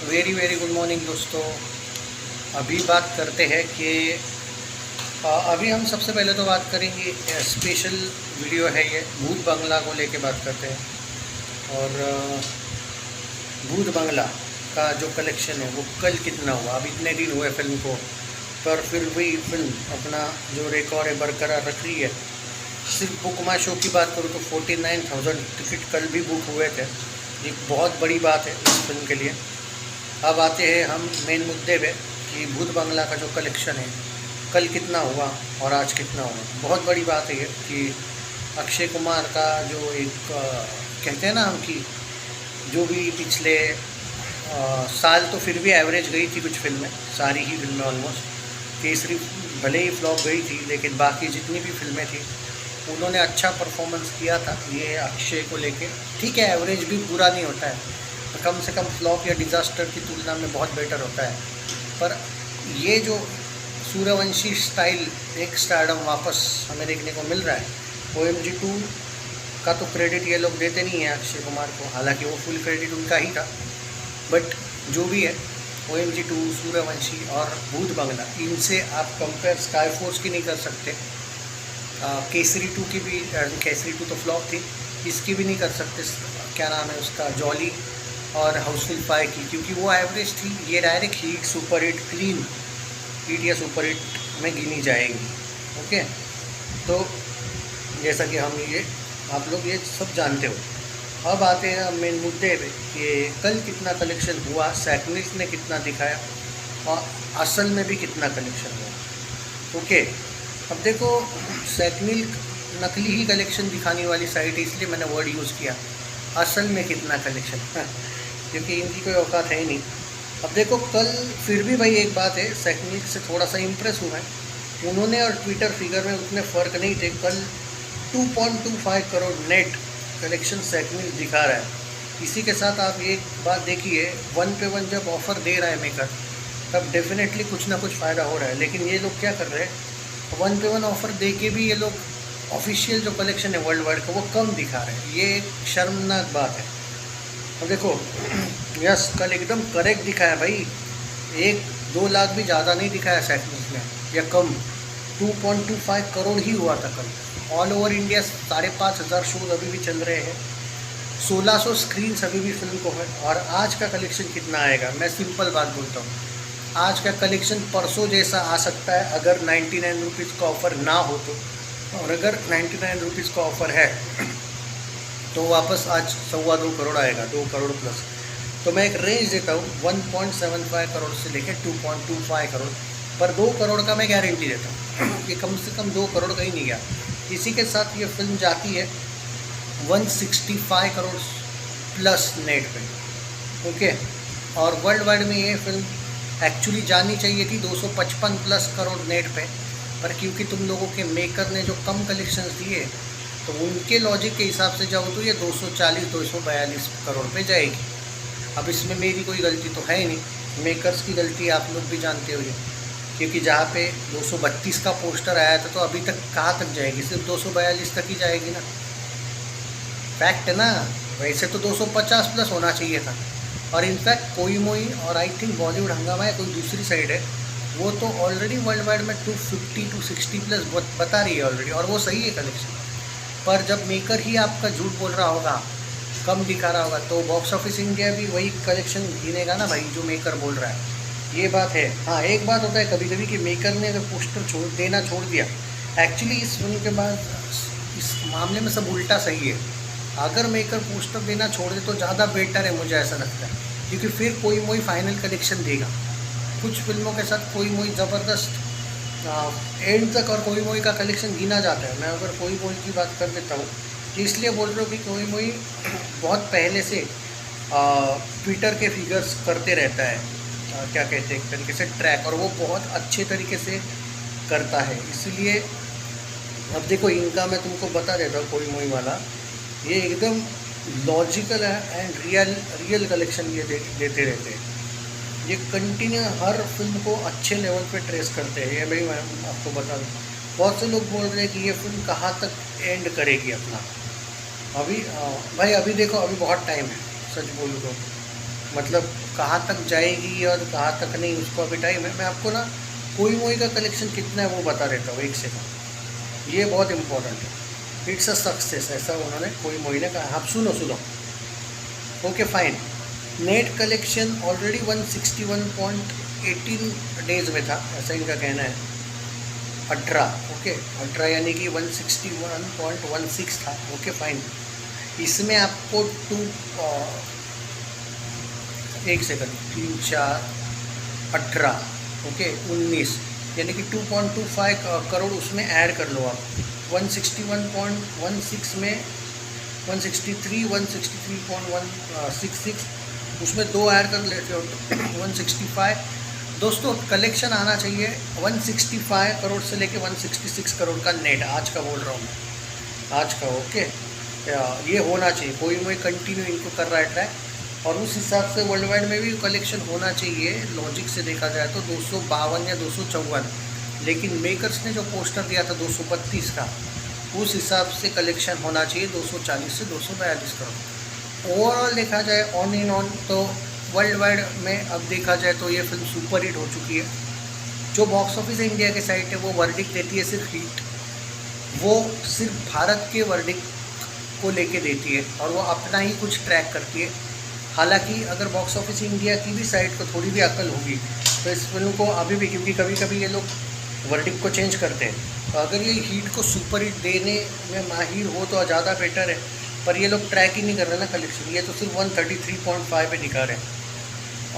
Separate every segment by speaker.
Speaker 1: Very very good morning दोस्तों। अभी बात करते हैं कि अभी हम सबसे पहले तो बात करेंगे, स्पेशल वीडियो है ये, भूत बंगला को लेके बात करते हैं। और भूत बंगला का जो कलेक्शन है वो कल कितना हुआ। अब इतने दिन हुए फिल्म को, पर फिर भी फिल्म अपना जो रिकॉर्ड है बरकरार रख रही है। सिर्फ बुक माई शो की बात करूँ तो 49,000 टिकट कल भी बुक हुए थे। ये बहुत बड़ी बात है इस फिल्म के लिए। अब आते हैं हम मेन मुद्दे पे कि भूत बंगला का जो कलेक्शन है कल कितना हुआ और आज कितना हुआ। बहुत बड़ी बात है ये कि अक्षय कुमार का जो एक कहते हैं ना हम कि जो भी पिछले साल तो फिर भी एवरेज गई थी कुछ फिल्में, सारी ही फिल्में ऑलमोस्ट। केसरी भले ही फ्लॉप गई थी, लेकिन बाकी जितनी भी फिल्में थी उन्होंने अच्छा परफॉर्मेंस किया था। ये अक्षय को लेके ठीक है, एवरेज भी बुरा नहीं होता है, तो कम से कम फ्लॉप या डिज़ास्टर की तुलना में बहुत बेटर होता है। पर ये जो सूर्यवंशी स्टाइल एक स्टारडम वापस हमें देखने को मिल रहा है। OMG 2 का तो क्रेडिट ये लोग देते नहीं हैं अक्षय कुमार को, हालांकि वो फुल क्रेडिट उनका ही था। बट जो भी है, OMG 2, सूर्यवंशी और भूत बंगला, इनसे आप कंपेयर स्काई फोर्स की नहीं कर सकते। केसरी 2 की भी, केसरी 2 तो फ्लॉप थी, इसकी भी नहीं कर सकते। क्या नाम है उसका, जॉली और हाउसफुल 5 की, क्योंकि वो एवरेज थी। ये direct hit, super hit, clean hit या सुपर हिट में गिनी जाएगी। ओके, तो जैसा कि हम ये आप लोग ये सब जानते हो। अब आते हैं मेन मुद्दे पे कि कल कितना कलेक्शन हुआ, सैटनिक ने कितना दिखाया और असल में भी कितना कलेक्शन हुआ। ओके, अब देखो, सैटनिक नकली ही कलेक्शन दिखाने वाली साइट है, इसलिए मैंने वर्ड यूज़ किया। असल में कितना कलेक्शन क्योंकि इनकी कोई औकात है ही नहीं। अब देखो, कल फिर भी भाई एक बात है, सैटनिक से थोड़ा सा इम्प्रेस हुआ है उन्होंने, और ट्विटर फिगर में उतने फ़र्क नहीं थे। कल 2.25 करोड़ नेट कलेक्शन सैटनिक दिखा रहा है। इसी के साथ आप एक बात देखिए, 1 पे 1 जब ऑफ़र दे रहा है मेकर, तब डेफिनेटली कुछ ना कुछ फ़ायदा हो रहा है। लेकिन ये लोग क्या कर रहे हैं, 1 पे 1 ऑफ़र दे के भी ये लोग ऑफिशियल जो कलेक्शन है वर्ल्ड वाइड का वो कम दिखा रहे हैं। ये एक शर्मनाक बात है। अब देखो, यस, कल एकदम करेक्ट दिखाया भाई, 1-2 लाख भी ज़्यादा नहीं दिखाया सैटनिक में, या कम। 2.25 करोड़ ही हुआ था कल। ऑल ओवर इंडिया 5,500 शोज अभी भी चल रहे हैं, 1600 स्क्रीन अभी भी फिल्म को है। और आज का कलेक्शन कितना आएगा, मैं सिंपल बात बोलता हूँ, आज का कलेक्शन परसों जैसा आ सकता है अगर 99 रुपीज़ का ऑफ़र ना हो तो। और अगर 99 रुपीज़ का ऑफ़र है तो वापस आज 2.25 करोड़ आएगा, 2 करोड़ प्लस। तो मैं एक रेंज देता हूँ 1.75 करोड़ से लेकर 2.25 करोड़, पर 2 करोड़ का मैं गारंटी देता हूँ कि कम से कम 2 करोड़ का ही नहीं गया। इसी के साथ ये फिल्म जाती है 165 करोड़ प्लस नेट पे। ओके, और वर्ल्ड वाइड में ये फिल्म एक्चुअली जानी चाहिए थी 255 प्लस करोड़ नेट पे, पर क्योंकि तुम लोगों के मेकर ने जो कम कलेक्शंस दिए, तो उनके लॉजिक के हिसाब से जाओ तो ये 240-242 करोड़ पे जाएगी। अब इसमें मेरी कोई गलती तो है ही नहीं, मेकर्स की गलती आप लोग भी जानते हो ये, क्योंकि जहाँ पे 232 का पोस्टर आया था तो अभी तक कहाँ तक जाएगी, सिर्फ 242 तक ही जाएगी ना। फैक्ट है ना, वैसे तो 250 प्लस होना चाहिए था। और इनफैक्ट कोई मोई और आई थिंक बॉलीवुड हंगामा है, कोई दूसरी साइड है, वो तो ऑलरेडी वर्ल्ड वाइड में 250-260 प्लस बता रही है ऑलरेडी, और वो सही है कलेक्शन। पर जब मेकर ही आपका झूठ बोल रहा होगा, कम दिखा रहा होगा, तो बॉक्स ऑफिस इंडिया भी वही कलेक्शन गिनेगा ना भाई जो मेकर बोल रहा है। ये बात है। हाँ, एक बात होता है कभी कभी कि मेकर ने अगर पोस्टर देना छोड़ दिया, एक्चुअली इस फिल्म के बाद इस मामले में सब उल्टा सही है। अगर मेकर पोस्टर देना छोड़ दे तो ज़्यादा बेटर है, मुझे ऐसा लगता है, क्योंकि फिर कोई मोई फाइनल कलेक्शन देगा। कुछ फिल्मों के साथ कोई मोई ज़बरदस्त एंड तक और कोई मोई का कलेक्शन गिना जाता है। मैं अगर कोई मोई की बात कर देता हूँ तो इसलिए बोल रहा हूँ कि कोई मोई बहुत पहले से ट्विटर के फिगर्स करते रहता है, क्या कहते हैं, एक तरीके से ट्रैक, और वो बहुत अच्छे तरीके से करता है। इसलिए अब देखो, इनका मैं तुमको बता देता हूँ, कोई मोई वाला ये एकदम लॉजिकल है एंड रियल कलेक्शन ये देते रहते हैं। ये कंटिन्यू हर फिल्म को अच्छे लेवल पे ट्रेस करते हैं। ये भाई मैं आपको बता दूँ, बहुत से लोग बोल रहे हैं कि ये फिल्म कहाँ तक एंड करेगी अपना। अभी भाई अभी देखो, अभी बहुत टाइम है, सच बोलूँ तो मतलब कहाँ तक जाएगी और कहाँ तक नहीं, उसको अभी टाइम है। मैं आपको ना कोई मोई का कलेक्शन कितना है वो बता देता हूँ एक सेकंड, ये बहुत इंपॉर्टेंट है। इट्स अ सक्सेस, ऐसा उन्होंने कोई मोई ने कहा। आप सुनो सुनो। Okay fine. Net collection already 161.18 days में था, ऐसा इनका कहना है। 18, ओके 18 यानी कि 161.16 था। Okay fine. इसमें आपको एक सेकंड, 3 4 18, ओके 19 यानी कि 2.25 करोड़ उसमें ऐड कर लो आप। 161.16 में 163 उसमें 2 ऐड कर लेते हो तो 165। दोस्तों कलेक्शन आना चाहिए 165 करोड़ से लेके 166 करोड़ का नेट, आज का बोल रहा हूँ मैं, आज का। ओके ये होना चाहिए, कोई मोई कंटिन्यू इनको कर रहा है ट्रैक, और उस हिसाब से वर्ल्ड वाइड में भी कलेक्शन होना चाहिए। लॉजिक से देखा जाए तो 252 या 254, लेकिन मेकर्स ने जो पोस्टर दिया था 232 का, उस हिसाब से कलेक्शन होना चाहिए 240 से 242 करोड़। ओवरऑल देखा जाए ऑन इन ऑन तो वर्ल्ड वाइड में अब देखा जाए तो ये फिल्म सुपर हिट हो चुकी है। जो बॉक्स ऑफिस इंडिया के साइट है वो वर्डिक्ट देती है सिर्फ हिट, वो सिर्फ भारत के वर्डिक्ट को लेके देती है और वो अपना ही कुछ ट्रैक करती है। हालांकि अगर बॉक्स ऑफिस इंडिया की भी साइट को थोड़ी भी अकल होगी तो इस फिल्म को अभी भी, क्योंकि कभी कभी ये लोग वर्डिक्ट को चेंज करते हैं, तो अगर ये हीट को सुपर हिट देने में माहिर हो तो ज़्यादा बेटर है। पर ये लोग ट्रैक ही नहीं कर रहे ना कलेक्शन, ये तो सिर्फ 133.5 पे दिखा रहे हैं।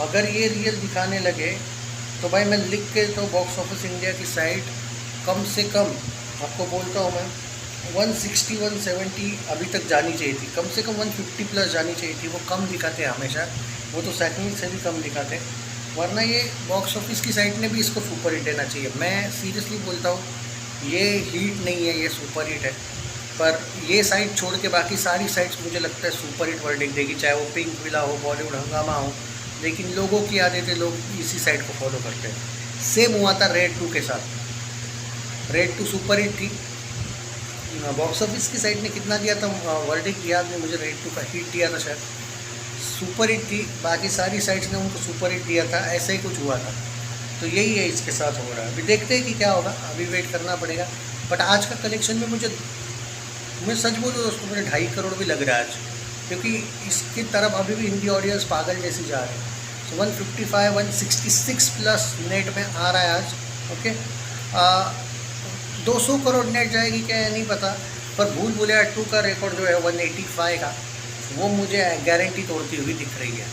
Speaker 1: अगर ये रियल दिखाने लगे तो भाई मैं लिख के तो बॉक्स ऑफिस इंडिया की साइट कम से कम आपको बोलता हूँ मैं 160 170 अभी तक जानी चाहिए थी, कम से कम 150 प्लस जानी चाहिए थी। वो कम दिखाते हैं हमेशा, वो तो सेकंड से भी कम दिखाते हैं, वरना ये बॉक्स ऑफिस की साइट ने भी इसको सुपर हिट देना चाहिए। मैं सीरियसली बोलता हूँ ये हीट नहीं है, ये सुपर हिट है। पर ये साइट छोड़ के बाकी सारी साइट्स मुझे लगता है सुपर हिट वर्डिक्ट देगी, चाहे वो पिंक विला हो, बॉलीवुड हंगामा हो, लेकिन लोगों की आदतें, लोग इसी साइट को फॉलो करते हैं। सेम हुआ था रेड 2 के साथ, रेड 2 सुपर हिट थी। बॉक्स ऑफिस की साइट ने कितना दिया था वर्डिक्ट याद नहीं मुझे, रेड 2 का हिट दिया था शायद, सुपर हिट थी, बाकी सारी साइट्स ने उनको सुपर हिट दिया था, ऐसा ही कुछ हुआ था। तो यही है इसके साथ हो रहा है। अभी देखते हैं कि क्या होगा, अभी वेट करना पड़ेगा। बट आज का कलेक्शन में मैं सच बोलूँ दोस्तों, मुझे 2.5 करोड़ भी लग रहा है आज, क्योंकि इसकी तरफ अभी भी हिंदी ऑडियंस पागल जैसी जा रहे हैं। तो 155 166 प्लस नेट में आ रहा है आज। ओके 200 करोड़ नेट जाएगी क्या नहीं पता, पर भूल भुलैया 2 का रिकॉर्ड जो है 185 का, वो मुझे गारंटी तोड़ती हुई दिख रही है।